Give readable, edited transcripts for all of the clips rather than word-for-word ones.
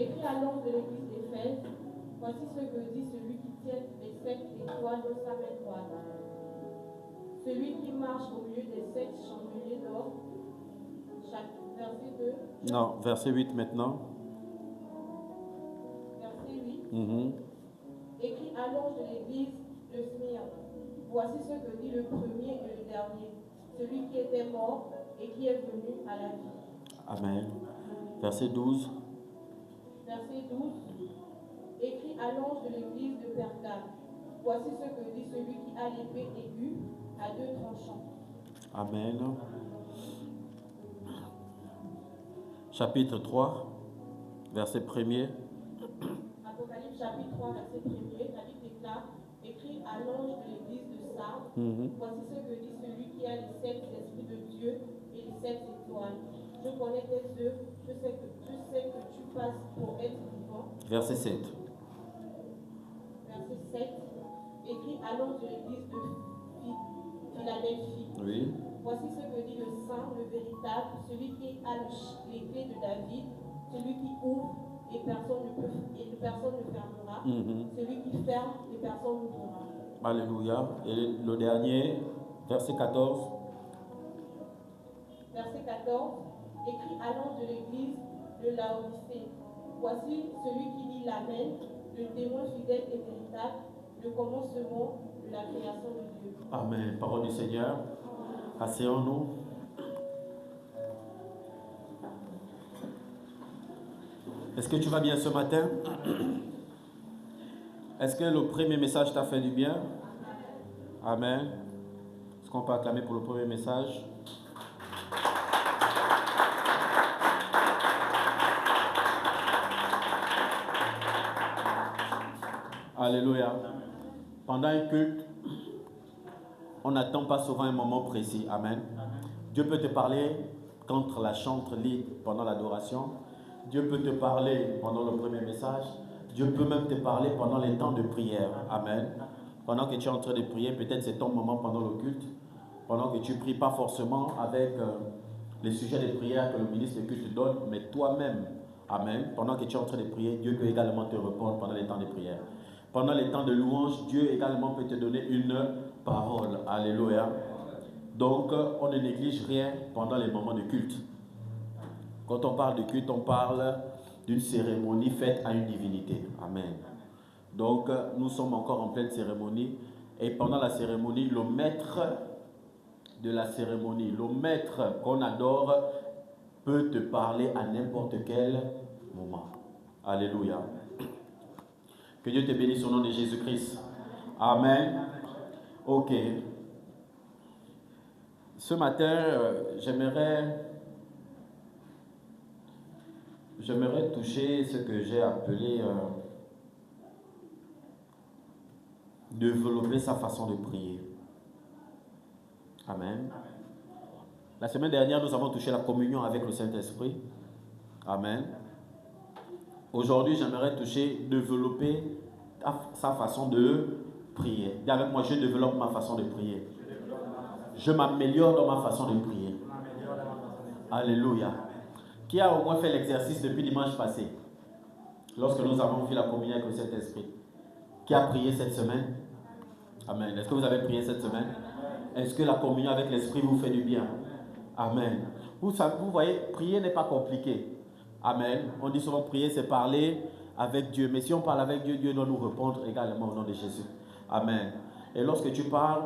Écrit à l'ange de l'église d'Éphèse, voici ce que dit celui qui tient les 7 étoiles dans sa main droite. Celui qui marche au milieu des 7 chandeliers d'or. Verset 2. Non, verset 8 maintenant. Verset 8. Écrit à l'ange de l'église de Smyrne, voici ce que dit le premier et le dernier, celui qui était mort et qui est venu à la vie. Amen. Verset 12. Verset 12. Écrit à l'ange de l'église de Pergame, voici ce que dit celui qui a l'épée aiguë à 2 tranchants. Amen. Chapitre 3, verset 1er. Apocalypse chapitre 3, verset 1er, la Bible déclare, écrit à l'ange de l'église de Sardes, voici ce que dit celui qui a les 7 esprits de Dieu et les 7 étoiles. Je connais tes œuvres, je sais que tu passes pour être vivant. Verset 7. Verset 7, écrit à l'ange de l'église de Philadelphie. Oui. Voici ce que dit le saint, le véritable, celui qui a les clés de David, celui qui ouvre et personne ne fermera, celui qui ferme et personne n'ouvrira. Alléluia. Et le dernier, verset 14. Verset 14, écrit à l'ange de l'église de Laodicée. Voici celui qui dit l'Amen, le témoin fidèle et véritable, le commencement de la création de Dieu. Amen. Parole du Seigneur. Asseyons-nous. Est-ce que tu vas bien ce matin? Est-ce que le premier message t'a fait du bien? Amen. Est-ce qu'on peut acclamer pour le premier message? Alléluia. Pendant un culte, on n'attend pas souvent un moment précis. Amen. Dieu peut te parler quand la chante lead pendant l'adoration. Dieu peut te parler pendant le premier message. Dieu peut même te parler pendant les temps de prière. Amen. Pendant que tu es en train de prier, peut-être c'est ton moment pendant le culte. Pendant que tu pries, pas forcément avec les sujets de prière que le ministre de culte donne, mais toi-même. Amen. Pendant que tu es en train de prier, Dieu peut également te répondre pendant les temps de prière. Pendant les temps de louange, Dieu également peut te donner une parole. Alléluia. Donc, on ne néglige rien pendant les moments de culte. Quand on parle de culte, on parle d'une cérémonie faite à une divinité. Amen. Donc, nous sommes encore en pleine cérémonie. Et pendant la cérémonie, le maître de la cérémonie, le maître qu'on adore, peut te parler à n'importe quel moment. Alléluia. Que Dieu te bénisse au nom de Jésus-Christ. Amen. Ok. Ce matin, j'aimerais toucher ce que j'ai appelé développer sa façon de prier. Amen. La semaine dernière, nous avons touché la communion avec le Saint-Esprit. Amen. Aujourd'hui, j'aimerais développer sa façon de prier. Dis avec moi, je développe ma façon de prier. Je m'améliore dans ma façon de prier. Alléluia. Qui a au moins fait l'exercice depuis dimanche passé, lorsque nous avons fait la communion avec le Saint-Esprit? Qui a prié cette semaine? Amen. Est-ce que vous avez prié cette semaine? Est-ce que la communion avec l'Esprit vous fait du bien? Amen. Vous voyez, prier n'est pas compliqué. Amen. On dit souvent prier, c'est parler avec Dieu. Mais si on parle avec Dieu, Dieu doit nous répondre également au nom de Jésus. Amen. Et lorsque tu parles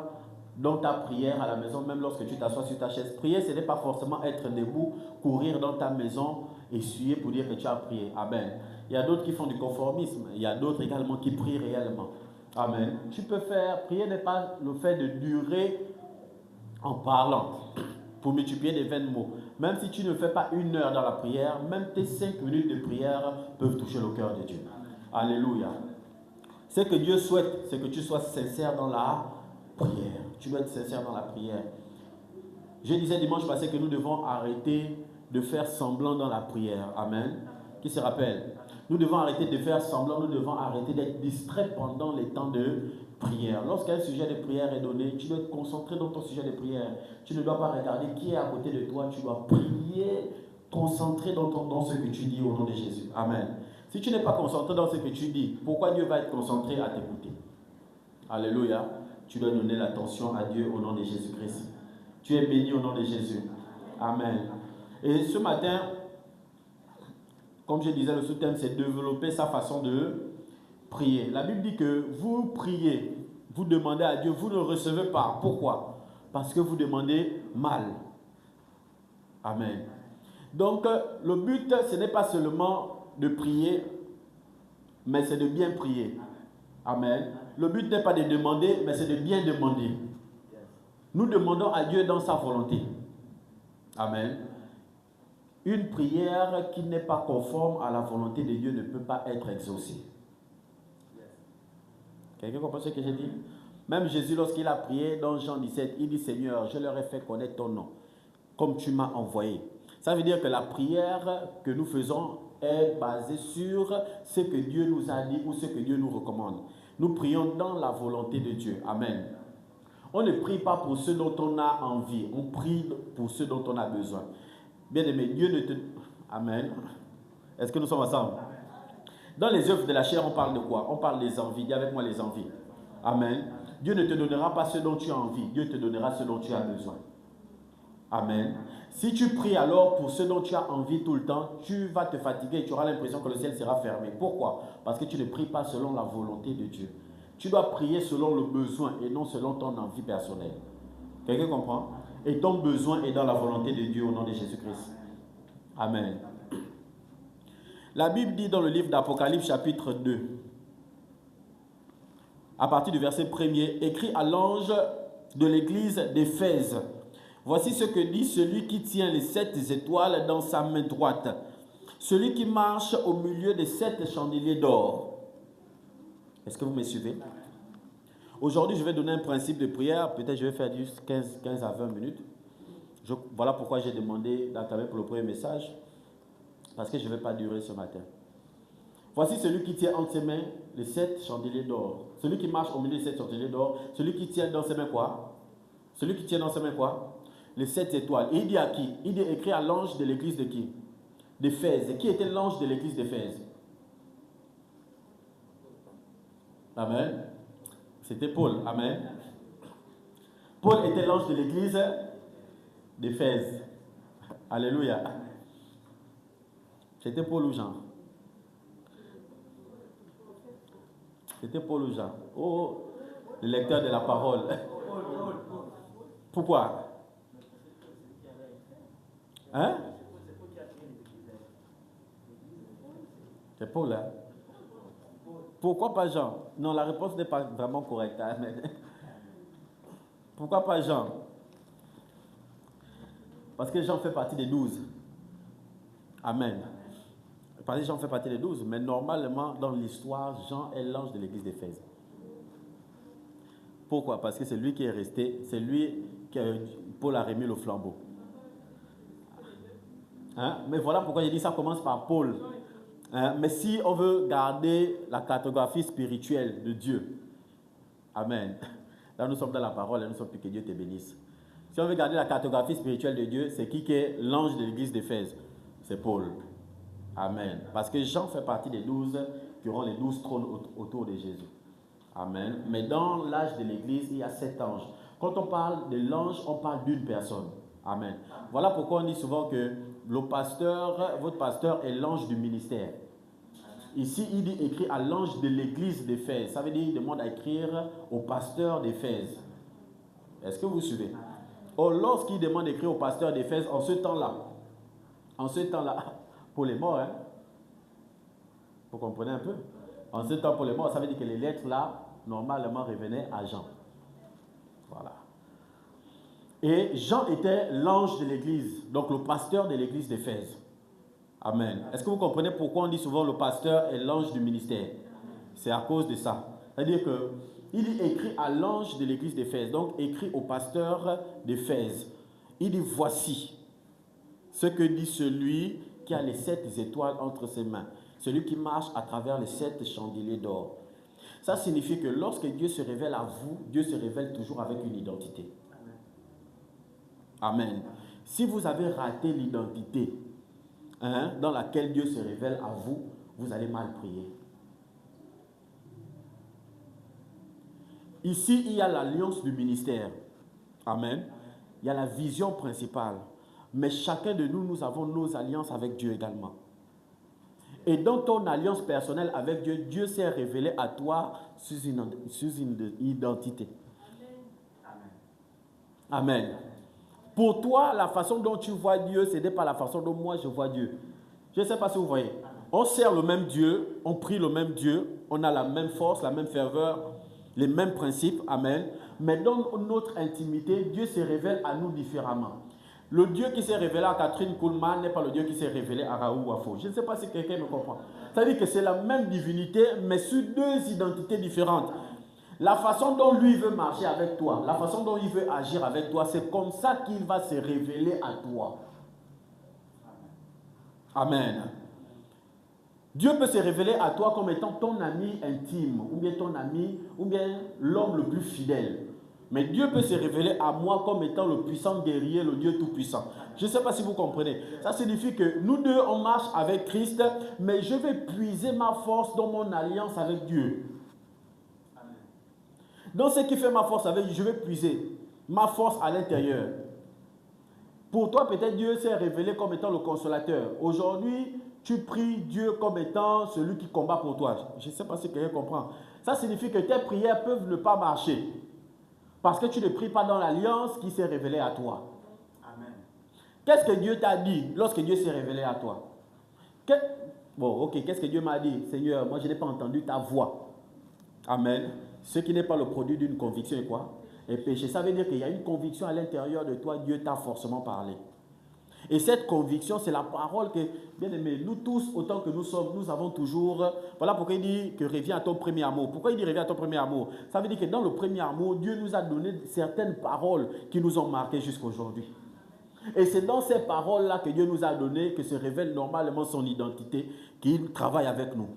dans ta prière à la maison, même lorsque tu t'assois sur ta chaise, prier, ce n'est pas forcément être debout, courir dans ta maison, essuyer pour dire que tu as prié. Amen. Il y a d'autres qui font du conformisme. Il y a d'autres également qui prient réellement. Amen. Tu peux faire, prier n'est pas le fait de durer en parlant pour multiplier des vains mots. Même si tu ne fais pas 1 heure dans la prière, même tes 5 minutes de prière peuvent toucher le cœur de Dieu. Alléluia. Ce que Dieu souhaite, c'est que tu sois sincère dans la prière. Tu dois être sincère dans la prière. Je disais dimanche passé que nous devons arrêter de faire semblant dans la prière. Amen. Qui se rappelle? Nous devons arrêter de faire semblant, nous devons arrêter d'être distraits pendant les temps de prière. Lorsqu'un sujet de prière est donné, tu dois être concentré dans ton sujet de prière. Tu ne dois pas regarder qui est à côté de toi, tu dois prier, concentré dans ce que tu dis au nom de Jésus. Amen. Si tu n'es pas concentré dans ce que tu dis, pourquoi Dieu va être concentré à t'écouter? Alléluia. Tu dois donner l'attention à Dieu au nom de Jésus-Christ. Tu es béni au nom de Jésus. Amen. Et ce matin, comme je disais, le sous-thème, c'est développer sa façon de prier. La Bible dit que vous priez, vous demandez à Dieu, vous ne recevez pas. Pourquoi? Parce que vous demandez mal. Amen. Donc, le but, ce n'est pas seulement de prier, mais c'est de bien prier. Amen. Le but n'est pas de demander, mais c'est de bien demander. Nous demandons à Dieu dans sa volonté. Amen. Une prière qui n'est pas conforme à la volonté de Dieu ne peut pas être exaucée. Quelqu'un comprend ce que j'ai dit? Même Jésus, lorsqu'il a prié dans Jean 17, il dit, Seigneur, je leur ai fait connaître ton nom, comme tu m'as envoyé. Ça veut dire que la prière que nous faisons est basée sur ce que Dieu nous a dit ou ce que Dieu nous recommande. Nous prions dans la volonté de Dieu. Amen. On ne prie pas pour ce dont on a envie, on prie pour ce dont on a besoin. Bien aimé, Dieu ne te... Amen. Est-ce que nous sommes ensemble? Dans les œuvres de la chair, on parle de quoi? On parle des envies. Dis avec moi les envies. Amen. Dieu ne te donnera pas ce dont tu as envie. Dieu te donnera ce dont tu as besoin. Amen. Si tu pries alors pour ce dont tu as envie tout le temps, tu vas te fatiguer et tu auras l'impression que le ciel sera fermé. Pourquoi? Parce que tu ne pries pas selon la volonté de Dieu. Tu dois prier selon le besoin et non selon ton envie personnelle. Quelqu'un comprend? Et ton besoin est dans la volonté de Dieu au nom de Jésus-Christ. Amen. La Bible dit dans le livre d'Apocalypse chapitre 2, à partir du verset 1er, écrit à l'ange de l'église d'Éphèse. Voici ce que dit celui qui tient les 7 étoiles dans sa main droite, celui qui marche au milieu des 7 chandeliers d'or. Est-ce que vous me suivez? Aujourd'hui, je vais donner un principe de prière. Peut-être je vais faire juste 15 à 20 minutes. Voilà pourquoi j'ai demandé d'entamer pour le premier message. Parce que je ne vais pas durer ce matin. Voici celui qui tient entre ses mains les 7 chandeliers d'or. Celui qui marche au milieu des 7 chandeliers d'or. Celui qui tient dans ses mains quoi? Celui qui tient dans ses mains quoi? Les 7 étoiles. Et il dit à qui? Il dit écrit à l'ange de l'église de qui? D'Éphèse. Et qui était l'ange de l'église d'Éphèse? Amen. C'était Paul. Amen. Paul était l'ange de l'église d'Éphèse. Alléluia. C'était Paul ou Jean? C'était Paul ou Jean? Oh, le lecteur de la parole. Pourquoi? Hein? C'est Paul, hein? Pourquoi pas Jean? Non, la réponse n'est pas vraiment correcte. Hein? Pourquoi pas Jean? Parce que Jean fait partie des 12. Amen. Parce que Jean fait partie des 12. Mais normalement, dans l'histoire, Jean est l'ange de l'église d'Éphèse. Pourquoi? Parce que c'est lui qui est resté, c'est lui que Paul a remis le flambeau. Hein? Mais voilà pourquoi j'ai dit ça commence par Paul. Hein? Mais si on veut garder la cartographie spirituelle de Dieu, amen. Là, nous sommes dans la parole et nous sommes plus que Dieu te bénisse. Si on veut garder la cartographie spirituelle de Dieu, c'est qui est l'ange de l'église d'Éphèse? C'est Paul. Amen. Parce que Jean fait partie des 12 qui auront les 12 trônes autour de Jésus. Amen. Mais dans l'âge de l'église, il y a 7 anges. Quand on parle de l'ange, on parle d'une personne. Amen. Voilà pourquoi on dit souvent que le pasteur, votre pasteur est l'ange du ministère. Ici, il dit écrit à l'ange de l'église d'Éphèse. Ça veut dire qu'il demande à écrire au pasteur d'Éphèse. Est-ce que vous suivez? Or, lorsqu'il demande d'écrire au pasteur d'Éphèse, en ce temps-là, pour les morts, hein? Vous comprenez un peu? En ce temps, pour les morts, ça veut dire que les lettres là, normalement, revenaient à Jean. Voilà. Et Jean était l'ange de l'église, donc le pasteur de l'église d'Éphèse. Amen. Est-ce que vous comprenez pourquoi on dit souvent le pasteur est l'ange du ministère? C'est à cause de ça. C'est-à-dire que il dit écrit à l'ange de l'église d'Éphèse, donc écrit au pasteur d'Éphèse. Il dit voici ce que dit celui qui a les 7 étoiles entre ses mains, celui qui marche à travers les 7 chandeliers d'or. Ça signifie que lorsque Dieu se révèle à vous, Dieu se révèle toujours avec une identité. Amen. Si vous avez raté l'identité dans laquelle Dieu se révèle à vous, vous allez mal prier. Ici, il y a l'alliance du ministère. Amen. Il y a la vision principale. Mais chacun de nous, nous avons nos alliances avec Dieu également. Et dans ton alliance personnelle avec Dieu, Dieu s'est révélé à toi sous une identité. Amen. Pour toi, la façon dont tu vois Dieu, ce n'est pas la façon dont moi je vois Dieu. Je ne sais pas si vous voyez. On sert le même Dieu, on prie le même Dieu, on a la même force, la même ferveur, les mêmes principes. Amen. Mais dans notre intimité, Dieu se révèle à nous différemment. Le Dieu qui s'est révélé à Catherine Kuhlman n'est pas le Dieu qui s'est révélé à Raoul Wafo. Je ne sais pas si quelqu'un me comprend. Ça veut dire que c'est la même divinité, mais sur deux identités différentes. La façon dont lui veut marcher avec toi, la façon dont il veut agir avec toi, c'est comme ça qu'il va se révéler à toi. Amen. Dieu peut se révéler à toi comme étant ton ami intime, ou bien ton ami, ou bien l'homme le plus fidèle. Mais Dieu peut se révéler à moi comme étant le puissant guerrier, le Dieu tout-puissant. Je ne sais pas si vous comprenez. Ça signifie que nous deux, on marche avec Christ, mais je vais puiser ma force dans mon alliance avec Dieu. Dans ce qui fait ma force avec Dieu, je vais puiser ma force à l'intérieur. Pour toi, peut-être Dieu s'est révélé comme étant le consolateur. Aujourd'hui, tu pries Dieu comme étant celui qui combat pour toi. Je ne sais pas si quelqu'un comprend. Ça signifie que tes prières peuvent ne pas marcher. Parce que tu ne pries pas dans l'alliance qui s'est révélée à toi. Amen. Qu'est-ce que Dieu t'a dit lorsque Dieu s'est révélé à toi? Bon, ok, qu'est-ce que Dieu m'a dit? Seigneur, moi je n'ai pas entendu ta voix. Amen. Ce qui n'est pas le produit d'une conviction est quoi? Et péché. Ça veut dire qu'il y a une conviction à l'intérieur de toi, Dieu t'a forcément parlé. Et cette conviction, c'est la parole que, bien aimé, nous tous, autant que nous sommes, nous avons toujours... Voilà pourquoi il dit que reviens à ton premier amour. Pourquoi il dit reviens à ton premier amour? Ça veut dire que dans le premier amour, Dieu nous a donné certaines paroles qui nous ont marqués jusqu'à aujourd'hui. Et c'est dans ces paroles-là que Dieu nous a donné que se révèle normalement son identité, qu'il travaille avec nous.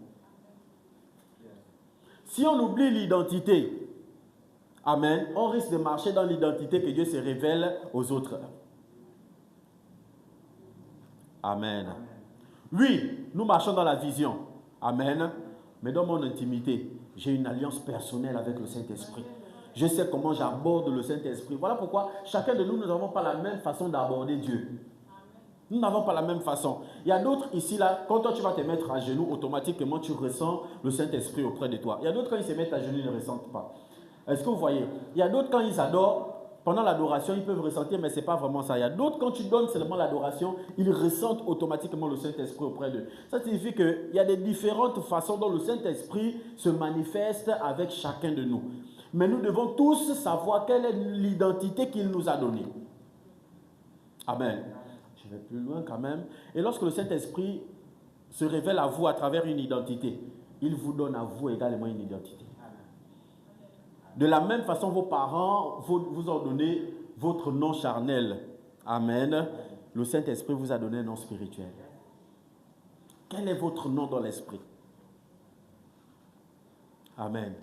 Si on oublie l'identité, amen, on risque de marcher dans l'identité que Dieu se révèle aux autres. Amen. Oui, nous marchons dans la vision. Amen. Mais dans mon intimité, j'ai une alliance personnelle avec le Saint-Esprit. Je sais comment j'aborde le Saint-Esprit. Voilà pourquoi chacun de nous, nous n'avons pas la même façon d'aborder Dieu. Nous n'avons pas la même façon. Il y a d'autres ici, là, quand toi tu vas te mettre à genoux, automatiquement tu ressens le Saint-Esprit auprès de toi. Il y a d'autres, quand ils se mettent à genoux, ils ne ressentent pas. Est-ce que vous voyez? Il y a d'autres, quand ils adorent, pendant l'adoration, ils peuvent ressentir, mais ce n'est pas vraiment ça. Il y a d'autres, quand tu donnes seulement l'adoration, ils ressentent automatiquement le Saint-Esprit auprès d'eux. Ça signifie qu'il y a des différentes façons dont le Saint-Esprit se manifeste avec chacun de nous. Mais nous devons tous savoir quelle est l'identité qu'il nous a donnée. Amen. Je vais plus loin quand même. Et lorsque le Saint-Esprit se révèle à vous à travers une identité, il vous donne à vous également une identité. De la même façon, vos parents vous ont donné votre nom charnel. Amen. Le Saint-Esprit vous a donné un nom spirituel. Quel est votre nom dans l'esprit? Amen.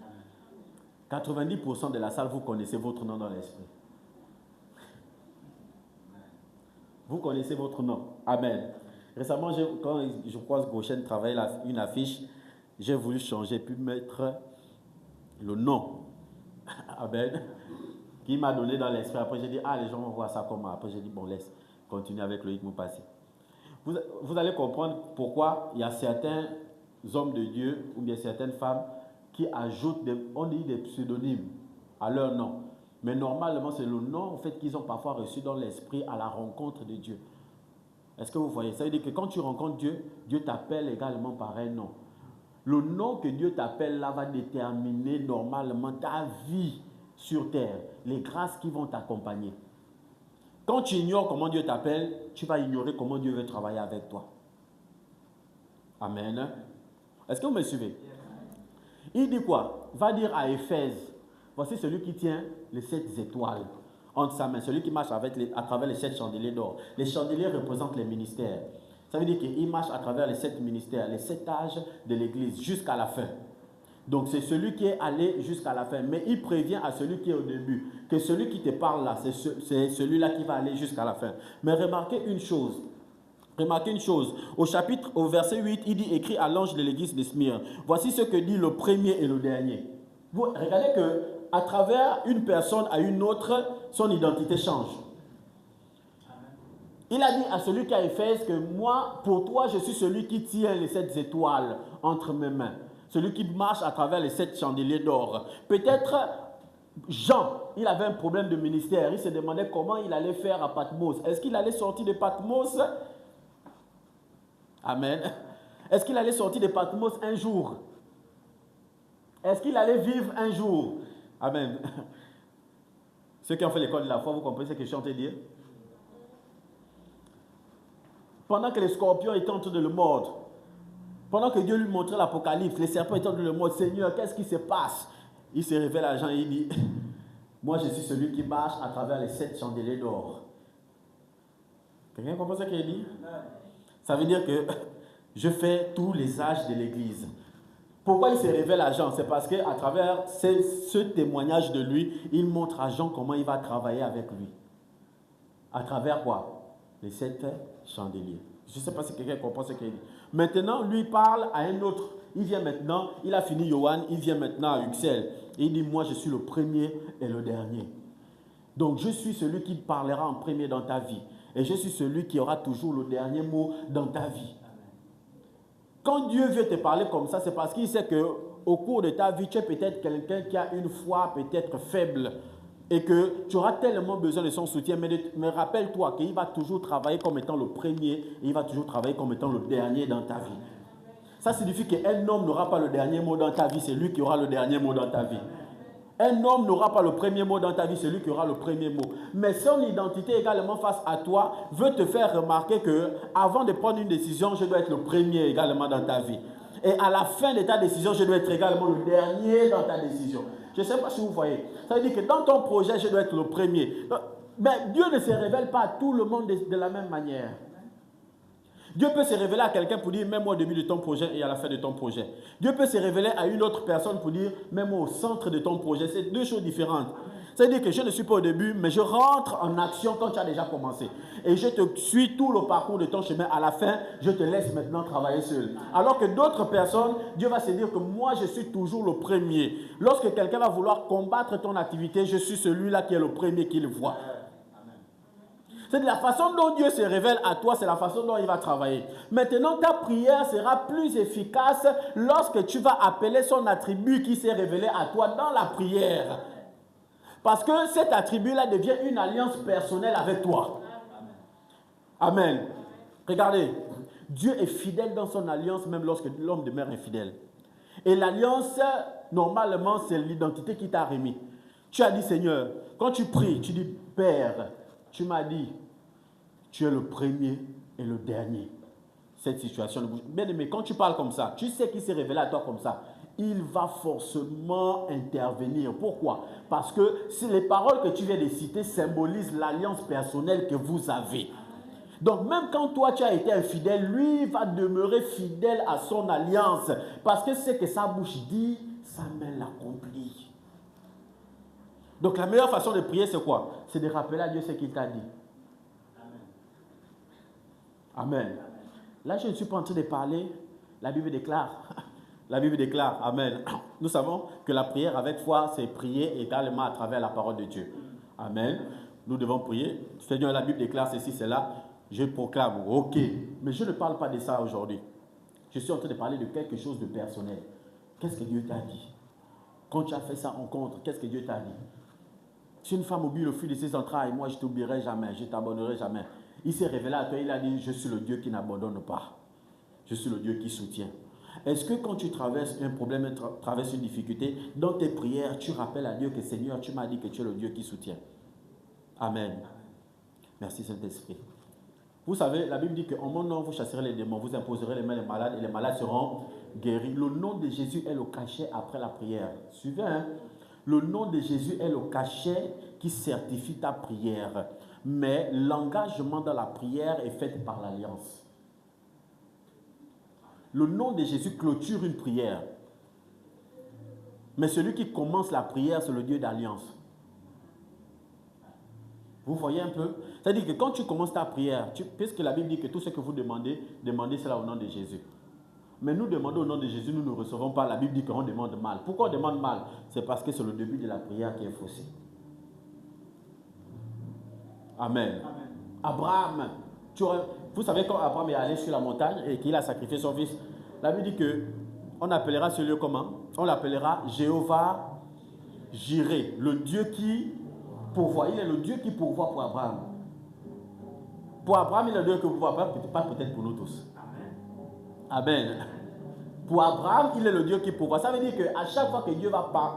90% de la salle, vous connaissez votre nom dans l'esprit. Vous connaissez votre nom. Amen. Récemment, quand je croise Gauchen travailler une affiche, j'ai voulu changer puis mettre le nom. Amen. Qui m'a donné dans l'esprit. Après, j'ai dit, les gens vont voir ça comment. Après, j'ai dit, bon, laisse continuer avec Loïc Moupassi. Vous allez comprendre pourquoi il y a certains hommes de Dieu ou bien certaines femmes qui ajoutent des pseudonymes à leur nom. Mais normalement, c'est le nom en fait, qu'ils ont parfois reçu dans l'esprit à la rencontre de Dieu. Est-ce que vous voyez? Ça veut dire que quand tu rencontres Dieu, Dieu t'appelle également par un nom. Le nom que Dieu t'appelle là va déterminer normalement ta vie sur terre, les grâces qui vont t'accompagner. Quand tu ignores comment Dieu t'appelle, tu vas ignorer comment Dieu veut travailler avec toi. Amen. Est-ce que vous me suivez? Il dit quoi? Va dire à Éphèse, voici celui qui tient les 7 étoiles entre sa main, celui qui marche à travers les 7 chandeliers d'or. Les chandeliers représentent les ministères. Ça veut dire qu'il marche à travers les 7 ministères, les 7 âges de l'Église jusqu'à la fin. Donc c'est celui qui est allé jusqu'à la fin. Mais il prévient à celui qui est au début que celui qui te parle là, c'est celui-là qui va aller jusqu'à la fin. Mais remarquez une chose, Remarquez une chose, au verset 8, il dit, écrit à l'ange de l'église de Smyrne, voici ce que dit le premier et le dernier. Vous regardez que à travers une personne à une autre, son identité change. Il a dit à celui qui a Éphèse que moi, pour toi, je suis celui qui tient les 7 étoiles entre mes mains. Celui qui marche à travers les 7 chandeliers d'or. Peut-être Jean, il avait un problème de ministère. Il se demandait comment il allait faire à Patmos. Est-ce qu'il allait sortir de Patmos? Amen. Est-ce qu'il allait sortir de Patmos un jour? Est-ce qu'il allait vivre un jour? Amen. Ceux qui ont fait l'école de la foi, vous comprenez ce que je suis en train de dire? Pendant que les scorpions étaient en train de le mordre, pendant que Dieu lui montrait l'Apocalypse, les serpents étaient en train de le mordre, Seigneur, qu'est-ce qui se passe? Il se révèle à Jean et il dit, moi je suis celui qui marche à travers les 7 chandeliers d'or. Quelqu'un comprend ce qu'il dit? Ça veut dire que je fais tous les âges de l'Église. Pourquoi il se révèle à Jean? C'est parce qu'à travers ce témoignage de lui, il montre à Jean comment il va travailler avec lui. À travers quoi? Les 7 chandeliers. Je ne sais pas si quelqu'un comprend ce qu'il dit. Maintenant, lui parle à un autre. Il vient maintenant, il a fini Yohan, il vient maintenant à Uxel. Et il dit, moi je suis le premier et le dernier. Donc je suis celui qui parlera en premier dans ta vie. Et je suis celui qui aura toujours le dernier mot dans ta vie. Quand Dieu veut te parler comme ça, c'est parce qu'il sait qu'au cours de ta vie, tu es peut-être quelqu'un qui a une foi peut-être faible. Et que tu auras tellement besoin de son soutien. Mais rappelle-toi qu'il va toujours travailler comme étant le premier et il va toujours travailler comme étant le dernier dans ta vie. Ça signifie qu'un homme n'aura pas le dernier mot dans ta vie, c'est lui qui aura le dernier mot dans ta vie. Un homme n'aura pas le premier mot dans ta vie, c'est lui qui aura le premier mot. Mais son identité également face à toi veut te faire remarquer que avant de prendre une décision, je dois être le premier également dans ta vie. Et à la fin de ta décision, je dois être également le dernier dans ta décision. Je ne sais pas si vous voyez. Ça veut dire que dans ton projet, je dois être le premier. Mais Dieu ne se révèle pas à tout le monde de la même manière. Dieu peut se révéler à quelqu'un pour dire, mets-moi au début de ton projet et à la fin de ton projet. Dieu peut se révéler à une autre personne pour dire, mets-moi au centre de ton projet. C'est deux choses différentes. C'est-à-dire que je ne suis pas au début, mais je rentre en action quand tu as déjà commencé. Et je te suis tout le parcours de ton chemin. À la fin, je te laisse maintenant travailler seul. Alors que d'autres personnes, Dieu va se dire que moi, je suis toujours le premier. Lorsque quelqu'un va vouloir combattre ton activité, je suis celui-là qui est le premier qui le voit. C'est de la façon dont Dieu se révèle à toi, c'est la façon dont il va travailler. Maintenant, ta prière sera plus efficace lorsque tu vas appeler son attribut qui s'est révélé à toi dans la prière. Parce que cet attribut-là devient une alliance personnelle avec toi. Amen. Regardez, Dieu est fidèle dans son alliance même lorsque l'homme demeure infidèle. Et l'alliance, normalement, c'est l'identité qui t'a remis. Tu as dit, Seigneur, quand tu pries, tu dis, Père, tu m'as dit, tu es le premier et le dernier. Cette situation ne bouge. Bien aimé, quand tu parles comme ça, tu sais qu'il s'est révélé à toi comme ça. Il va forcément intervenir. Pourquoi? Parce que si les paroles que tu viens de citer symbolisent l'alliance personnelle que vous avez. Donc même quand toi tu as été infidèle, lui va demeurer fidèle à son alliance. Parce que ce que sa bouche dit, sa main l'accomplit. Donc la meilleure façon de prier, c'est quoi? C'est de rappeler à Dieu ce qu'il t'a dit. Amen. Là, je ne suis pas en train de parler. La Bible déclare. La Bible déclare. Amen. Nous savons que la prière avec foi, c'est prier également à travers la parole de Dieu. Amen. Nous devons prier. Seigneur, la Bible déclare ceci, cela. Je proclame. Ok. Mais je ne parle pas de ça aujourd'hui. Je suis en train de parler de quelque chose de personnel. Qu'est-ce que Dieu t'a dit? Quand tu as fait sa rencontre, qu'est-ce que Dieu t'a dit? Si une femme oublie le fruit de ses entrailles, moi je ne t'oublierai jamais, je ne t'abandonnerai jamais. Il s'est révélé à toi, il a dit, je suis le Dieu qui n'abandonne pas. Je suis le Dieu qui soutient. Est-ce que quand tu traverses un problème, traverses une difficulté, dans tes prières, tu rappelles à Dieu que Seigneur, tu m'as dit que tu es le Dieu qui soutient? Amen. Merci Saint-Esprit. Vous savez, la Bible dit qu'en mon nom, vous chasserez les démons, vous imposerez les mains des malades et les malades seront guéris. Le nom de Jésus est le cachet après la prière. Suivez, hein? Le nom de Jésus est le cachet qui certifie ta prière. Mais l'engagement dans la prière est fait par l'alliance. Le nom de Jésus clôture une prière. Mais celui qui commence la prière, c'est le Dieu d'alliance. Vous voyez un peu? C'est-à-dire que quand tu commences ta prière, puisque la Bible dit que tout ce que vous demandez, demandez cela au nom de Jésus. Mais nous demandons au nom de Jésus, nous ne recevons pas. La Bible dit qu'on demande mal. Pourquoi on demande mal? C'est parce que c'est le début de la prière qui est faussé. Amen. Abraham, vous savez quand Abraham est allé sur la montagne et qu'il a sacrifié son fils, la Bible dit que on appellera ce lieu comment? On l'appellera Jéhovah Jireh, le Dieu qui pourvoit. Il est le Dieu qui pourvoit pour Abraham. Pour Abraham, il est le Dieu qui pourvoit, pas peut-être pour nous tous. Amen. Pour Abraham, il est le Dieu qui pourvoit. Ça veut dire qu'à chaque fois que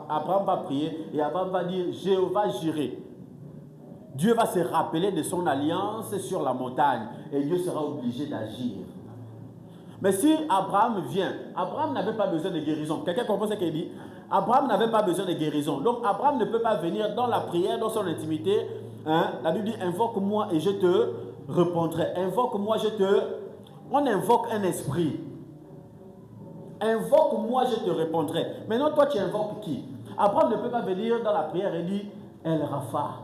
Abraham va prier, et Abraham va dire Jéhovah Jireh, Dieu va se rappeler de son alliance sur la montagne et Dieu sera obligé d'agir. Mais si Abraham vient, Abraham n'avait pas besoin de guérison. Quelqu'un comprend ce qu'il dit? Abraham n'avait pas besoin de guérison. Donc Abraham ne peut pas venir dans la prière, dans son intimité. La Bible dit invoque-moi et je te répondrai. Invoque-moi, On invoque un esprit. Invoque-moi, je te répondrai. Maintenant, toi, tu invoques qui? Abraham ne peut pas venir dans la prière et dire El Rapha.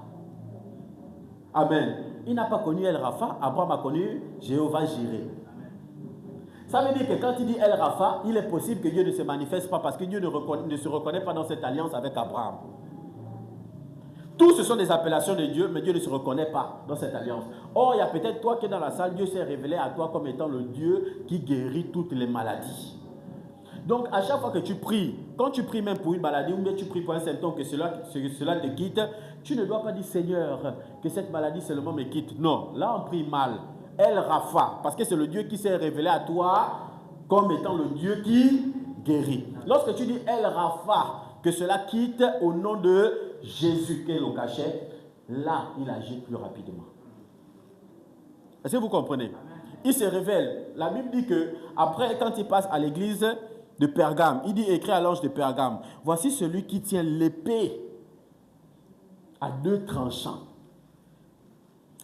Amen. Il n'a pas connu El Rapha. Abraham a connu Jéhovah Jireh. Ça veut dire que quand il dit El Rapha, il est possible que Dieu ne se manifeste pas parce que Dieu ne se reconnaît pas dans cette alliance avec Abraham. Tous ce sont des appellations de Dieu, mais Dieu ne se reconnaît pas dans cette alliance. Or, il y a peut-être toi qui es dans la salle, Dieu s'est révélé à toi comme étant le Dieu qui guérit toutes les maladies. Donc, à chaque fois que tu pries, quand tu pries même pour une maladie ou bien tu pries pour un symptôme que cela te quitte, tu ne dois pas dire Seigneur, que cette maladie seulement me quitte. Non, là on prie mal. El Rapha, parce que c'est le Dieu qui s'est révélé à toi comme étant le Dieu qui guérit. Lorsque tu dis El Rapha, que cela quitte au nom de Jésus, qui est le cachet, là il agit plus rapidement. Est-ce que vous comprenez? Il se révèle. La Bible dit que après, quand il passe à l'église de Pergame, il dit écrit à l'ange de Pergame, voici celui qui tient l'épée à 2 tranchants.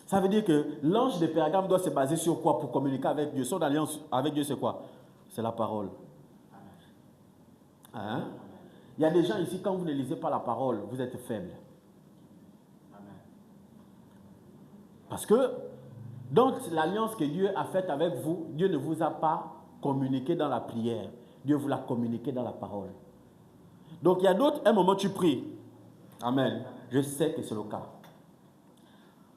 Ça veut dire que l'ange de Pergame doit se baser sur quoi pour communiquer avec Dieu? Son alliance avec Dieu, c'est quoi? C'est la parole. Hein? Il y a des gens ici, quand vous ne lisez pas la parole, vous êtes faibles. Parce que, donc, l'alliance que Dieu a faite avec vous, Dieu ne vous a pas communiqué dans la prière. Dieu vous l'a communiqué dans la parole. Donc, il y a d'autres, un moment tu pries. Amen. Je sais que c'est le cas.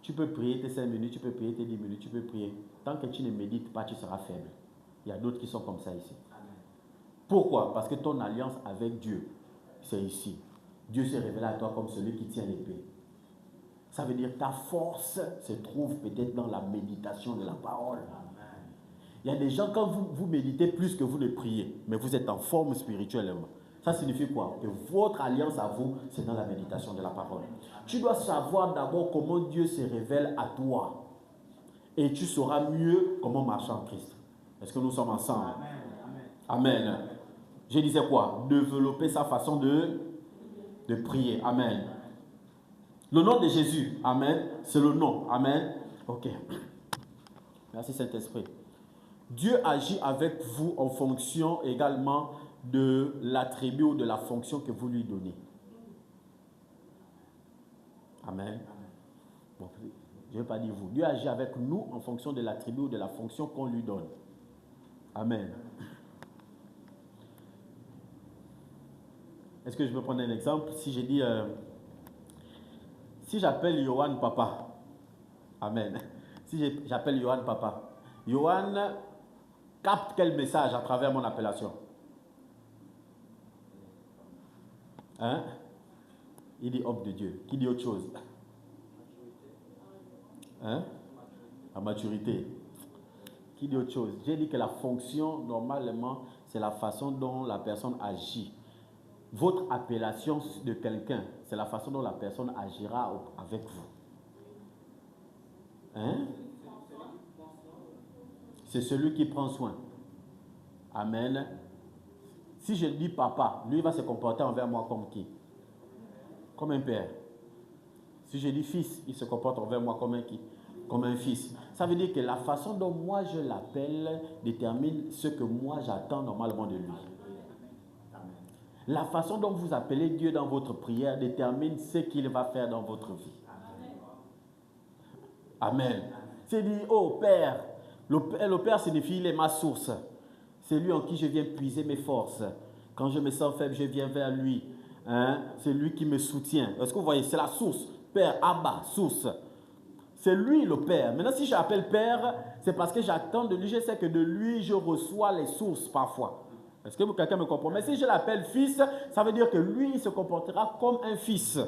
Tu peux prier tes 5 minutes, tu peux prier tes 10 minutes, tu peux prier. Tant que tu ne médites pas, tu seras faible. Il y a d'autres qui sont comme ça ici. Pourquoi? Parce que ton alliance avec Dieu, c'est ici. Dieu s'est révélé à toi comme celui qui tient l'épée. Ça veut dire que ta force se trouve peut-être dans la méditation de la parole. Il y a des gens, quand vous méditez plus que vous ne priez, mais vous êtes en forme spirituellement. Ça signifie quoi? Que votre alliance à vous, c'est dans la méditation de la parole. Tu dois savoir d'abord comment Dieu se révèle à toi. Et tu sauras mieux comment marcher en Christ. Est-ce que nous sommes ensemble? Amen. Amen. Je disais quoi? Développer sa façon de prier. Amen. Le nom de Jésus. Amen. C'est le nom. Amen. Ok. Merci Saint-Esprit. Dieu agit avec vous en fonction également de l'attribut ou de la fonction que vous lui donnez. Amen. Bon, je ne vais pas dire vous. Dieu agit avec nous en fonction de l'attribut ou de la fonction qu'on lui donne. Amen. Est-ce que je peux prendre un exemple? Si je dis, si j'appelle Johan Papa, Amen. Si j'appelle Johan Papa, Johan capte quel message à travers mon appellation? Hein? Il dit homme de Dieu. Qui dit autre chose? Hein? La maturité. Qui dit autre chose? J'ai dit que la fonction, normalement, c'est la façon dont la personne agit. Votre appellation de quelqu'un, c'est la façon dont la personne agira avec vous. Hein? C'est celui qui prend soin. Amen. Si je dis papa, lui va se comporter envers moi comme qui? Comme un père. Si je dis fils, il se comporte envers moi comme un qui? Comme un fils. Ça veut dire que la façon dont moi je l'appelle détermine ce que moi j'attends normalement de lui. La façon dont vous appelez Dieu dans votre prière détermine ce qu'il va faire dans votre vie. Amen. C'est dit, oh Père, le Père signifie il est ma source. C'est lui en qui je viens puiser mes forces. Quand je me sens faible, je viens vers lui. Hein? C'est lui qui me soutient. Est-ce que vous voyez, c'est la source. Père, Abba, source. C'est lui le Père. Maintenant, si j'appelle Père, c'est parce que j'attends de lui. Je sais que de lui, je reçois les sources parfois. Est-ce que quelqu'un me comprend? Mais si je l'appelle Fils, ça veut dire que lui, il se comportera comme un fils.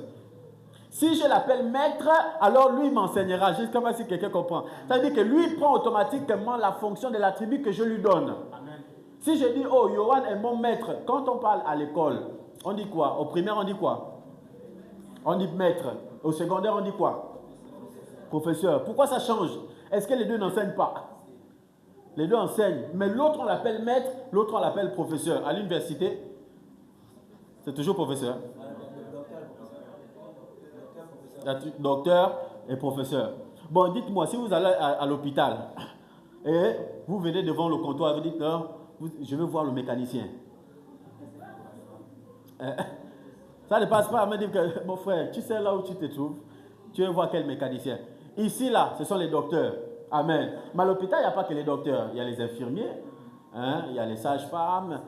Si je l'appelle Maître, alors lui m'enseignera. Juste comme si quelqu'un comprend. Ça veut dire que lui prend automatiquement la fonction de l'attribut que je lui donne. Amen. Si je dis, oh, Johan est mon maître, quand on parle à l'école, on dit quoi? Au primaire, on dit quoi? On dit maître. Au secondaire, on dit quoi? Professeur. Pourquoi ça change? Est-ce que les deux n'enseignent pas? Les deux enseignent. Mais l'autre, on l'appelle maître, l'autre, on l'appelle professeur. À l'université, c'est toujours professeur. Docteur et professeur. Bon, dites-moi, si vous allez à l'hôpital et vous venez devant le comptoir et vous dites, non, je veux voir le mécanicien. Ça ne passe pas à me dire que, mon frère, tu sais là où tu te trouves, tu veux voir quel mécanicien. Ici, là, ce sont les docteurs. Amen. Mais à l'hôpital, il n'y a pas que les docteurs. Il y a les infirmiers, hein, il y a les sages-femmes.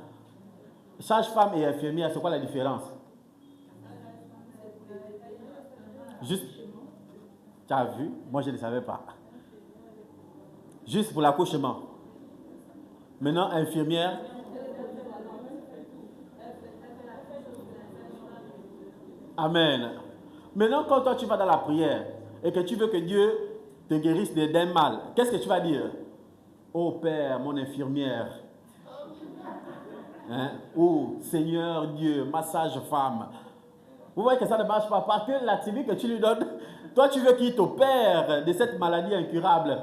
Sages-femmes et infirmières, c'est quoi la différence? Juste, tu as vu? Moi, je ne savais pas. Juste pour l'accouchement. Maintenant, infirmière. Amen. Maintenant, quand toi, tu vas dans la prière et que tu veux que Dieu te guérisse d'un mal, qu'est-ce que tu vas dire? Oh Père, mon infirmière. Hein? Oh Seigneur Dieu, ma sage-femme. Vous voyez que ça ne marche pas. Parce que l'attribut que tu lui donnes, toi tu veux qu'il t'opère de cette maladie incurable.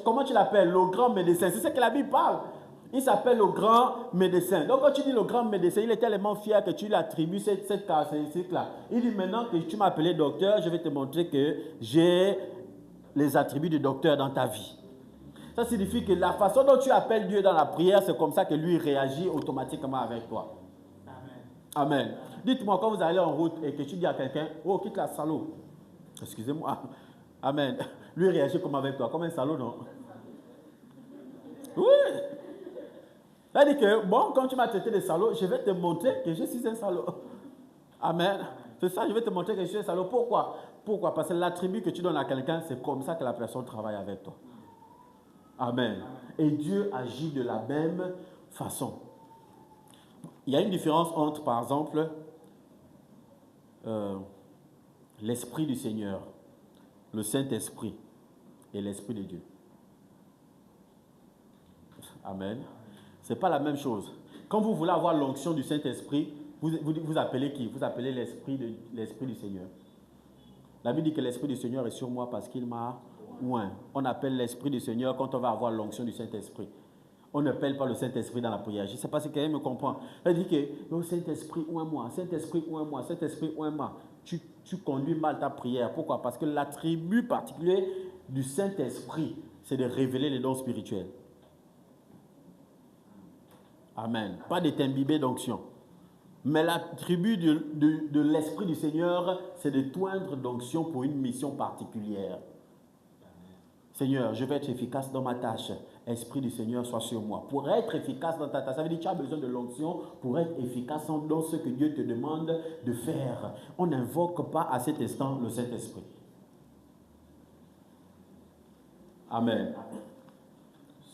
Comment tu l'appelles? Le grand médecin. C'est ce que la Bible parle. Il s'appelle le grand médecin. Donc quand tu dis le grand médecin, il est tellement fier que tu lui attribues cette caractéristique-là. Il dit maintenant que tu m'as appelé docteur, je vais te montrer que j'ai les attributs du docteur dans ta vie. Ça signifie que la façon dont tu appelles Dieu dans la prière, c'est comme ça que lui réagit automatiquement avec toi. Amen. Amen. Dites-moi, quand vous allez en route et que tu dis à quelqu'un, oh, quitte la salaud. Excusez-moi. Amen. Lui réagit comme avec toi, comme un salaud, non? Oui. Ça dit que, bon, quand tu m'as traité de salaud, je vais te montrer que je suis un salaud. Amen. C'est ça, je vais te montrer que je suis un salaud. Pourquoi? Pourquoi? Parce que l'attribut que tu donnes à quelqu'un, c'est comme ça que la personne travaille avec toi. Amen. Et Dieu agit de la même façon. Il y a une différence entre, par exemple, l'Esprit du Seigneur, le Saint-Esprit et l'Esprit de Dieu. Amen. Ce n'est pas la même chose. Quand vous voulez avoir l'onction du Saint-Esprit, vous appelez qui? Vous appelez l'Esprit du Seigneur. La Bible dit que l'Esprit du Seigneur est sur moi parce qu'il m'a oint. On appelle l'Esprit du Seigneur quand on va avoir l'onction du Saint-Esprit. On n'appelle pas le Saint-Esprit dans la prière. Je ne sais pas si quelqu'un me comprend. Elle dit que oh, Saint-Esprit, oint-moi, Saint-Esprit, oint-moi, Saint-Esprit, oint-moi. Tu conduis mal ta prière. Pourquoi? Parce que l'attribut particulier du Saint-Esprit, c'est de révéler les dons spirituels. Amen. Pas de t'imbiber d'onction. Mais l'attribut de l'Esprit du Seigneur, c'est de t'oindre d'onction pour une mission particulière. Seigneur, je vais être efficace dans ma tâche. Esprit du Seigneur, sois sur moi. Pour être efficace dans ta tâche, ça veut dire que tu as besoin de l'onction pour être efficace dans ce que Dieu te demande de faire. On n'invoque pas à cet instant le Saint-Esprit. Amen.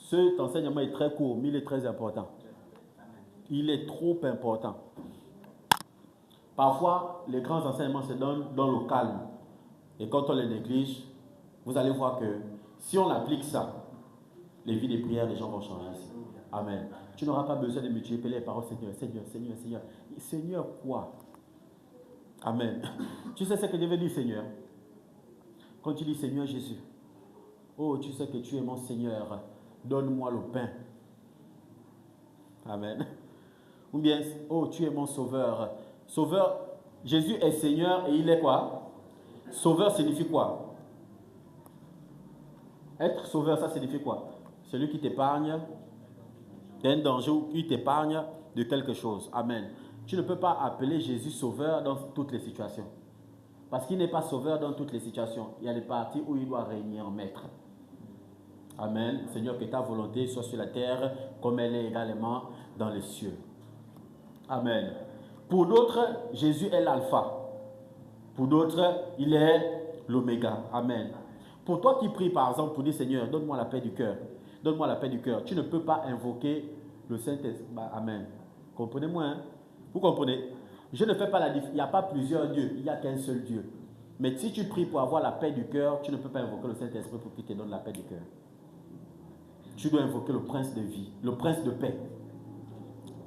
Cet enseignement est très court, mais il est très important. Il est trop important. Parfois, les grands enseignements se donnent dans le calme. Et quand on les néglige, vous allez voir que si on applique ça, les vies de prière, les gens vont changer ici. Amen. Tu n'auras pas besoin de multiplier les paroles, Seigneur, Seigneur, Seigneur, Seigneur. Seigneur quoi? Amen. Tu sais ce que Dieu veut dire, Seigneur? Quand tu dis Seigneur Jésus, oh, tu sais que tu es mon Seigneur, donne-moi le pain. Amen. Ou bien, oh, tu es mon sauveur. Sauveur, Jésus est Seigneur et il est quoi? Sauveur signifie quoi? Être sauveur, ça signifie quoi? Celui qui t'épargne d'un danger ou qui t'épargne de quelque chose. Amen. Tu ne peux pas appeler Jésus sauveur dans toutes les situations. Parce qu'il n'est pas sauveur dans toutes les situations. Il y a des parties où il doit régner en maître. Amen. Seigneur, que ta volonté soit sur la terre comme elle est également dans les cieux. Amen. Pour d'autres, Jésus est l'alpha. Pour d'autres, il est l'oméga. Amen. Pour toi qui pries par exemple pour dire Seigneur, donne-moi la paix du cœur. Donne-moi la paix du cœur. Tu ne peux pas invoquer le Saint-Esprit. Amen. Comprenez-moi, hein? Vous comprenez? Je ne fais pas la différence. Il n'y a pas plusieurs dieux. Il n'y a qu'un seul Dieu. Mais si tu pries pour avoir la paix du cœur, tu ne peux pas invoquer le Saint-Esprit pour qu'il te donne la paix du cœur. Tu dois invoquer le prince de vie, le prince de paix.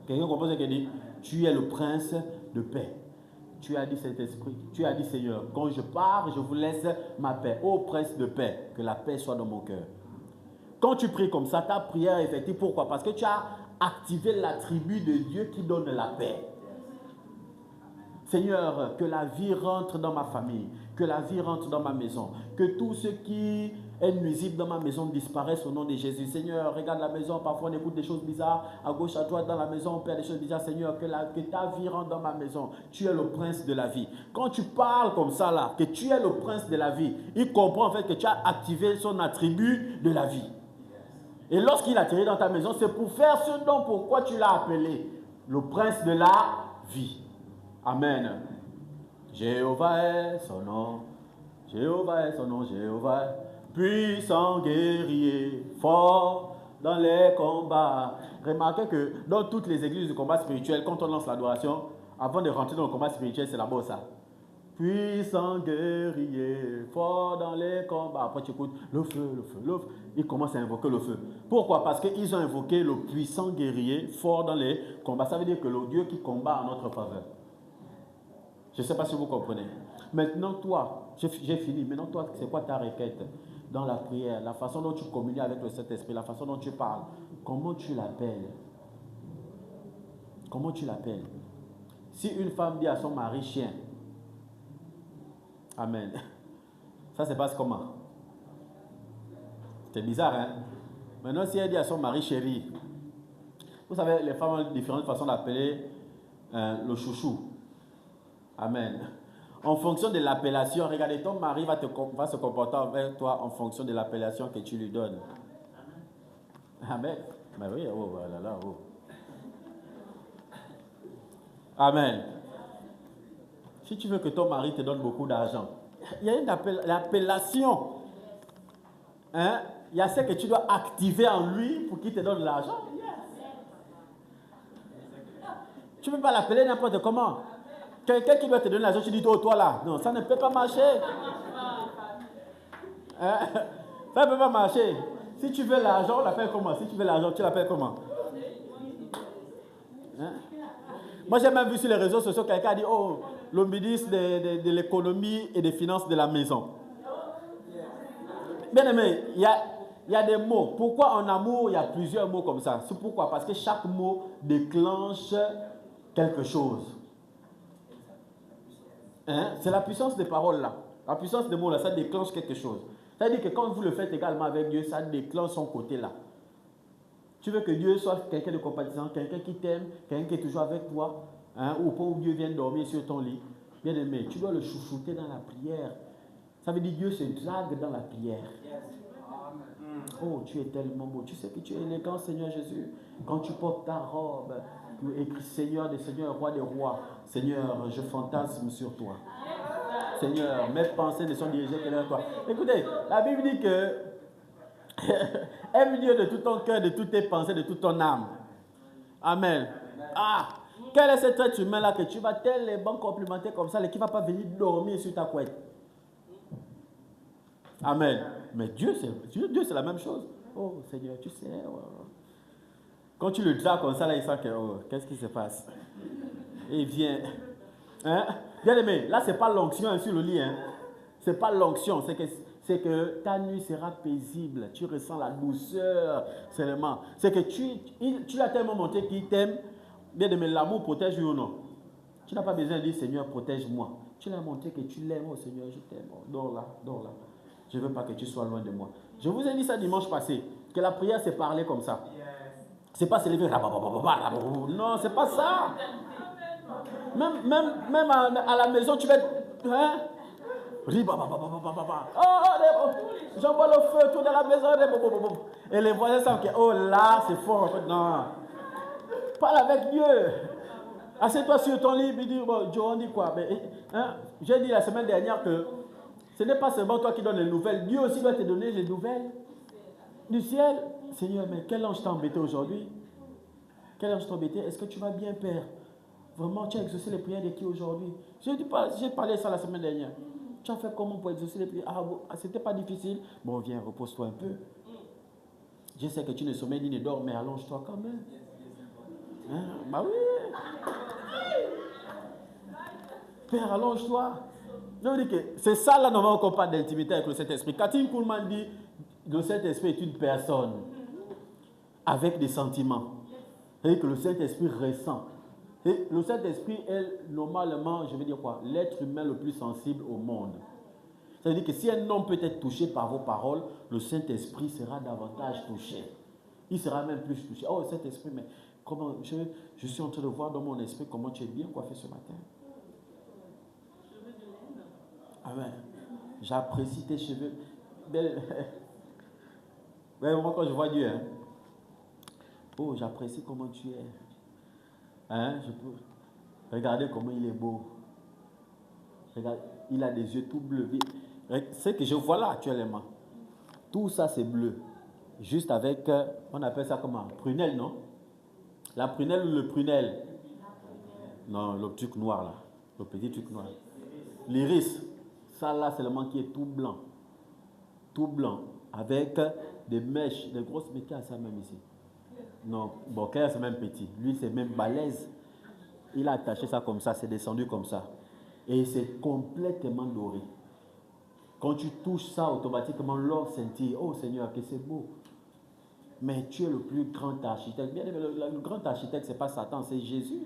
Quelqu'un comprend ce qu'il dit? Tu es le prince de paix. Tu as dit Saint-Esprit, tu as dit Seigneur, quand je pars, je vous laisse ma paix. Ô prince de paix, que la paix soit dans mon cœur. Quand tu pries comme ça, ta prière est effective. Pourquoi? Parce que tu as activé l'attribut de Dieu qui donne la paix. Seigneur, que la vie rentre dans ma famille, que la vie rentre dans ma maison, que tout ce qui est nuisible dans ma maison disparaisse au nom de Jésus. Seigneur, regarde la maison, parfois on écoute des choses bizarres, à gauche, à droite, dans la maison, on perd des choses bizarres. Seigneur, que ta vie rentre dans ma maison. Tu es le prince de la vie. Quand tu parles comme ça là, que tu es le prince de la vie, il comprend en fait que tu as activé son attribut de la vie. Et lorsqu'il a atterri dans ta maison, c'est pour faire ce dont pourquoi tu l'as appelé le prince de la vie. Amen. Jéhovah est son nom. Jéhovah est son nom. Jéhovah est puissant, guerrier, fort dans les combats. Remarquez que dans toutes les églises du combat spirituel, quand on lance l'adoration, avant de rentrer dans le combat spirituel, c'est là-bas ça. Puissant, guerrier, fort dans les combats. Après tu écoutes le feu, le feu, le feu. Ils commencent à invoquer le feu. Pourquoi? Parce qu'ils ont invoqué le puissant guerrier, fort dans les combats. Ça veut dire que le Dieu qui combat en notre faveur. Je ne sais pas si vous comprenez. Maintenant, toi, j'ai fini. Maintenant, toi, c'est quoi ta requête dans la prière? La façon dont tu communies avec le Saint-Esprit, la façon dont tu parles. Comment tu l'appelles? Comment tu l'appelles? Si une femme dit à son mari chien, amen. Ça se passe comment? C'est bizarre, hein? Maintenant, si elle dit à son mari chéri, vous savez, les femmes ont différentes façons d'appeler le chouchou. Amen. En fonction de l'appellation, regardez, ton mari va se comporter avec toi en fonction de l'appellation que tu lui donnes. Amen. Mais oui, oh là là, oh. Amen. Si tu veux que ton mari te donne beaucoup d'argent, il y a une appellation. Hein? Il y a ce que tu dois activer en lui pour qu'il te donne l'argent. Tu ne peux pas l'appeler n'importe comment. Quelqu'un qui doit te donner l'argent, tu dis, oh, toi là. Non, ça ne peut pas marcher. Hein? Ça ne peut pas marcher. Si tu veux l'argent, on l'appelle comment? Si tu veux l'argent, tu l'appelles comment? Hein? Moi, j'ai même vu sur les réseaux sociaux quelqu'un a dit, oh, le ministre de l'économie et des finances de la maison. Bien aimé, il y a des mots. Pourquoi en amour, il y a plusieurs mots comme ça? C'est pourquoi? Parce que chaque mot déclenche quelque chose. Hein? C'est la puissance des paroles là. La puissance des mots là, ça déclenche quelque chose. Ça veut dire que quand vous le faites également avec Dieu, ça déclenche son côté là. Tu veux que Dieu soit quelqu'un de compatissant, quelqu'un qui t'aime, quelqu'un qui est toujours avec toi, hein? Ou au point où Dieu vient dormir sur ton lit. Bien aimé, tu dois le chouchouter dans la prière. Ça veut dire Dieu se drague dans la prière. Oh, tu es tellement beau. Tu sais que tu es élégant, Seigneur Jésus. Quand tu portes ta robe, tu écris Seigneur des seigneurs, roi des rois. Seigneur, je fantasme sur toi. Seigneur, mes pensées ne sont dirigées que vers toi. Écoutez, la Bible dit que aime Dieu de tout ton cœur, de toutes tes pensées, de toute ton âme. Amen. Ah, quel est cet être humain-là que tu vas tellement complimenter comme ça et qui ne va pas venir dormir sur ta couette? Amen. Mais Dieu, c'est la même chose. Oh Seigneur, tu sais. Quand tu le dragues comme ça, là, il sent que, oh, qu'est-ce qui se passe? Et il vient. Hein? Bien aimé, là, ce n'est pas l'onction sur le lit. Hein? Ce n'est pas l'onction, c'est que ta nuit sera paisible. Tu ressens la douceur seulement. C'est que tu l'as tellement montré qu'il t'aime. Bien aimé, l'amour protège ou non? Tu n'as pas besoin de dire, Seigneur, protège-moi. Tu l'as montré que tu l'aimes. Oh Seigneur, je t'aime. Oh, dors là, dors là. Je ne veux pas que tu sois loin de moi. Je vous ai dit ça dimanche passé, que la prière, c'est parler comme ça. C'est pas se lever. Non, c'est pas ça. Même à la maison, tu vas être... Hein? J'envoie le feu tout dans la maison. Et les voisins savent que, oh là, c'est fort. Non. Parle avec Dieu. Assieds-toi sur ton lit, il dit, bon, Joe, on dit quoi? J'ai dit la semaine dernière que ce n'est pas seulement toi qui donnes les nouvelles. Dieu aussi doit te donner les nouvelles du ciel. Seigneur, mais quel ange t'a embêté aujourd'hui? Quel ange t'a embêté? Est-ce que tu vas bien, Père? Vraiment, tu as exaucé les prières de qui aujourd'hui? J'ai parlé de ça la semaine dernière. Tu as fait comment pour exaucer les prières? C'était pas difficile. Bon, viens, repose-toi un peu. Je sais que tu ne sommeilles ni ne dors, mais allonge-toi quand même. Hein? Bah oui. Père, allonge-toi. Je veux dire que c'est ça là, normalement, qu'on parle d'intimité avec le Saint-Esprit. Catherine Kuhlman dit le Saint-Esprit est une personne avec des sentiments. Et que le Saint-Esprit ressent. Et le Saint-Esprit est normalement, je veux dire quoi, l'être humain le plus sensible au monde. C'est-à-dire que si un homme peut être touché par vos paroles, le Saint-Esprit sera davantage touché. Il sera même plus touché. Oh, Saint-Esprit, mais comment je suis en train de voir dans mon esprit comment tu es bien coiffé ce matin. Amen. J'apprécie tes cheveux. Mais moi, quand je vois Dieu, hein, oh, j'apprécie comment tu es. Hein, je peux regarder comment il est beau. Regarde, il a des yeux tout bleus. Ce que je vois là actuellement, tout ça c'est bleu. Juste avec, on appelle ça comment? Prunelle, non? La prunelle ou le prunelle? Non, le truc noir là. Le petit truc noir. L'iris. Ça là, c'est le qui est tout blanc. Tout blanc. Avec des mèches, des grosses mèches à ça même ici. Non, bon, Claire c'est même petit. Lui c'est même balèze. Il a attaché ça comme ça, c'est descendu comme ça. Et c'est complètement doré. Quand tu touches ça, automatiquement, l'or scintille. Oh Seigneur, que c'est beau. Mais tu es le plus grand architecte. Bien, le grand architecte, ce n'est pas Satan, c'est Jésus.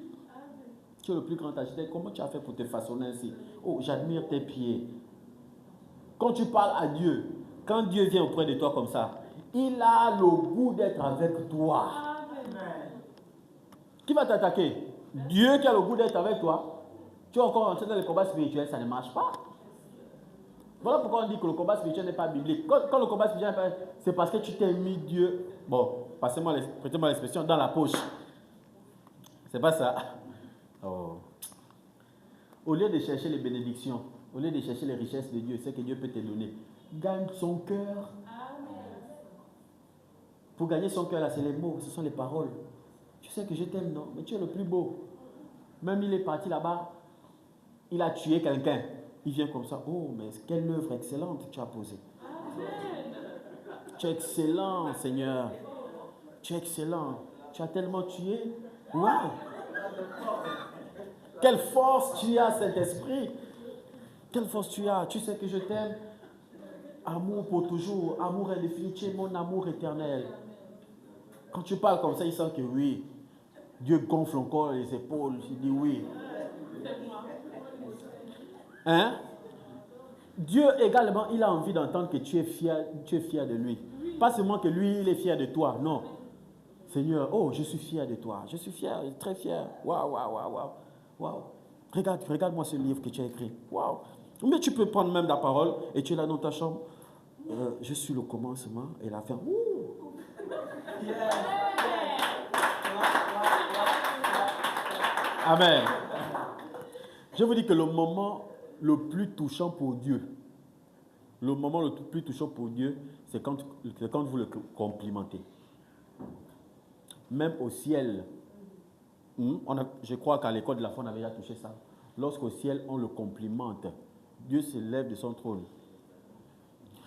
Tu es le plus grand architecte. Comment tu as fait pour te façonner ainsi? Oh, j'admire tes pieds. Quand tu parles à Dieu, quand Dieu vient auprès de toi comme ça, il a le goût d'être avec toi. Qui va t'attaquer? Dieu qui a le goût d'être avec toi. Tu es encore entré dans le combat spirituel, ça ne marche pas. Voilà pourquoi on dit que le combat spirituel n'est pas biblique. Quand le combat spirituel n'est pas biblique, c'est parce que tu t'es mis Dieu, bon, prêtez-moi l'expression, dans la poche. C'est pas ça. Oh. Au lieu de chercher les bénédictions, au lieu de chercher les richesses de Dieu, c'est que Dieu peut te donner. Gagne son cœur. Pour gagner son cœur, là, c'est les mots, ce sont les paroles. Tu sais que je t'aime, non? Mais tu es le plus beau. Même il est parti là-bas, il a tué quelqu'un. Il vient comme ça. Oh, mais quelle œuvre excellente tu as posée. Tu es excellent, Seigneur. Tu es excellent. Tu as tellement tué. Waouh! Quelle force tu as, Saint-Esprit. Quelle force tu as. Tu sais que je t'aime. Amour pour toujours. Amour indéfini. Tu es mon amour éternel. Quand tu parles comme ça, il sent que oui. Dieu gonfle encore les épaules. Il dit oui. Hein? Dieu également, il a envie d'entendre que tu es fier de lui. Pas seulement que lui, il est fier de toi. Non. Seigneur, oh, je suis fier de toi. Je suis fier, très fier. Waouh, waouh, waouh, waouh. Waouh. Regarde-moi ce livre que tu as écrit. Waouh. Mais tu peux prendre même la parole et tu es là dans ta chambre. Je suis le commencement et la fin. Amen. Je vous dis que le moment le plus touchant pour Dieu, c'est quand vous le complimentez. Même au ciel, je crois qu'à l'école de la foi, on avait déjà touché ça. Lorsqu'au ciel, on le complimente, Dieu se lève de son trône.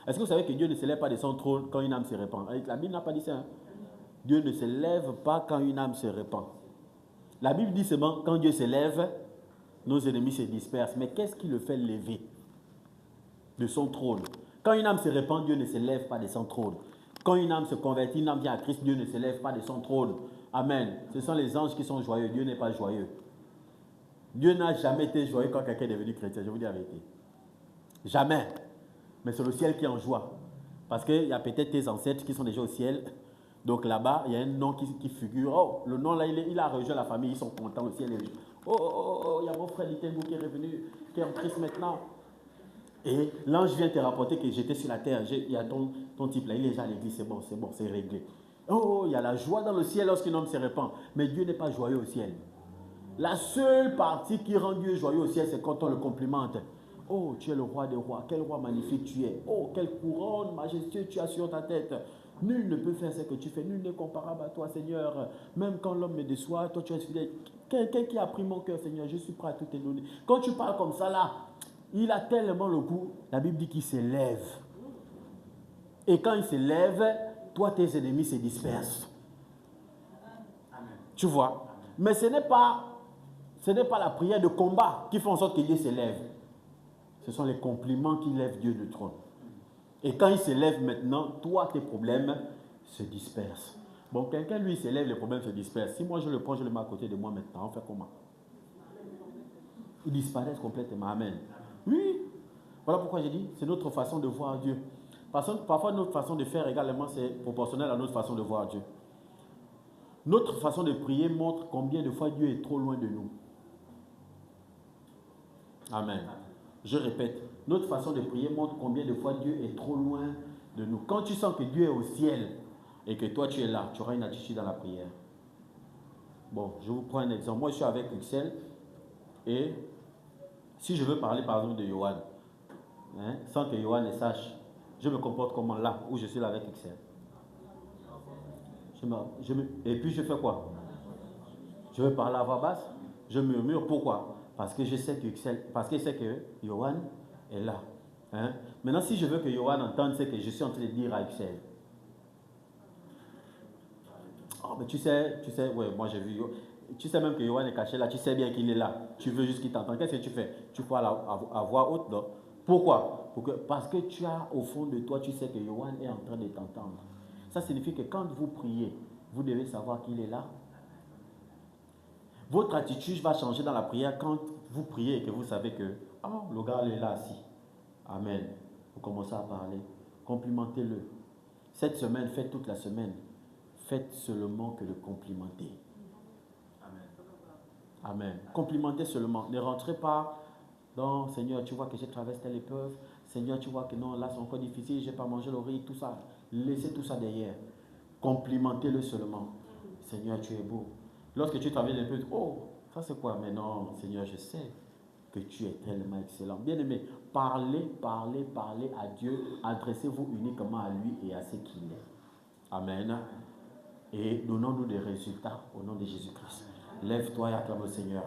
Est-ce que vous savez que Dieu ne se lève pas de son trône quand une âme se répand? La Bible n'a pas dit ça. Hein? Dieu ne se lève pas quand une âme se répand. La Bible dit seulement, quand Dieu se lève, nos ennemis se dispersent. Mais qu'est-ce qui le fait lever de son trône? Quand une âme se répand, Dieu ne se lève pas de son trône. Quand une âme se convertit, une âme vient à Christ, Dieu ne se lève pas de son trône. Amen. Ce sont les anges qui sont joyeux. Dieu n'est pas joyeux. Dieu n'a jamais été joyeux quand quelqu'un est devenu chrétien. Je vous dis la vérité. Jamais. Mais c'est le ciel qui en joie. Parce qu'il y a peut-être tes ancêtres qui sont déjà au ciel. Donc là-bas, il y a un nom qui figure. Oh, le nom là, il a rejoint la famille. Ils sont contents au ciel. Oh, il y a mon frère Litengou qui est revenu, qui est en Christ maintenant. Et l'ange vient te rapporter que j'étais sur la terre. Il y a ton type là, il est déjà à l'église, c'est bon, c'est réglé. Oh, il y a la joie dans le ciel lorsqu'un homme se répand. Mais Dieu n'est pas joyeux au ciel. La seule partie qui rend Dieu joyeux au ciel, c'est quand on le complimente. Oh, tu es le roi des rois, quel roi magnifique tu es. Oh, quelle couronne majestueuse tu as sur ta tête. Nul ne peut faire ce que tu fais, nul n'est comparable à toi, Seigneur. Même quand l'homme me déçoit, toi tu es fidèle. Quelqu'un qui a pris mon cœur, Seigneur, je suis prêt à tout te donner. Quand tu parles comme ça là, il a tellement le goût, la Bible dit qu'il s'élève. Et quand il s'élève, toi tes ennemis se dispersent. Amen. Tu vois? Mais ce n'est pas la prière de combat qui fait en sorte que Dieu s'élève. Ce sont les compliments qui lèvent Dieu du trône. Et quand il s'élève maintenant, toi, tes problèmes se dispersent. Bon, quelqu'un, lui, s'élève, les problèmes se dispersent. Si moi, je le prends, je le mets à côté de moi maintenant, on fait comment? Ils disparaissent complètement. Amen. Oui. Voilà pourquoi j'ai dit, c'est notre façon de voir Dieu. Parfois, notre façon de faire également, c'est proportionnel à notre façon de voir Dieu. Notre façon de prier montre combien de fois Dieu est trop loin de nous. Amen. Je répète, notre façon de prier montre combien de fois Dieu est trop loin de nous. Quand tu sens que Dieu est au ciel et que toi tu es là, tu auras une attitude dans la prière. Bon, je vous prends un exemple. Moi, je suis avec Excel et si je veux parler par exemple de Johan, sans que Johan le sache, je me comporte comment là où je suis là avec Excel. Et puis je fais quoi? Je veux parler à voix basse, je murmure. Pourquoi? Parce que je sais que Johan est là. Maintenant, si je veux que Johan entende ce que je suis en train de dire à Excel. Oh, mais tu sais, ouais, moi j'ai vu. Tu sais même que Johan est caché là, tu sais bien qu'il est là. Tu veux juste qu'il t'entende. Qu'est-ce que tu fais? Tu parles à voix haute, non? Pourquoi? Parce que tu as au fond de toi, tu sais que Johan est en train de t'entendre. Ça signifie que quand vous priez, vous devez savoir qu'il est là. Votre attitude va changer dans la prière quand vous priez et que vous savez que le gars est là assis. Amen. Vous commencez à parler. Complimentez-le. Cette semaine, faites toute la semaine. Faites seulement que le complimenter. Amen. Amen. Complimentez seulement. Ne rentrez pas dans Seigneur, tu vois que j'ai traversé telle épreuve. Seigneur, tu vois que non, là c'est encore difficile, je n'ai pas mangé le riz, tout ça. Laissez tout ça derrière. Complimentez-le seulement. Seigneur, tu es beau. Lorsque tu traverses l'épreuve, oh, ça c'est quoi? Mais non, Seigneur, je sais que tu es tellement excellent. Bien-aimé, parlez à Dieu. Adressez-vous uniquement à lui et à ce qu'il est. Amen. Et donnons-nous des résultats au nom de Jésus-Christ. Lève-toi et acclame le Seigneur.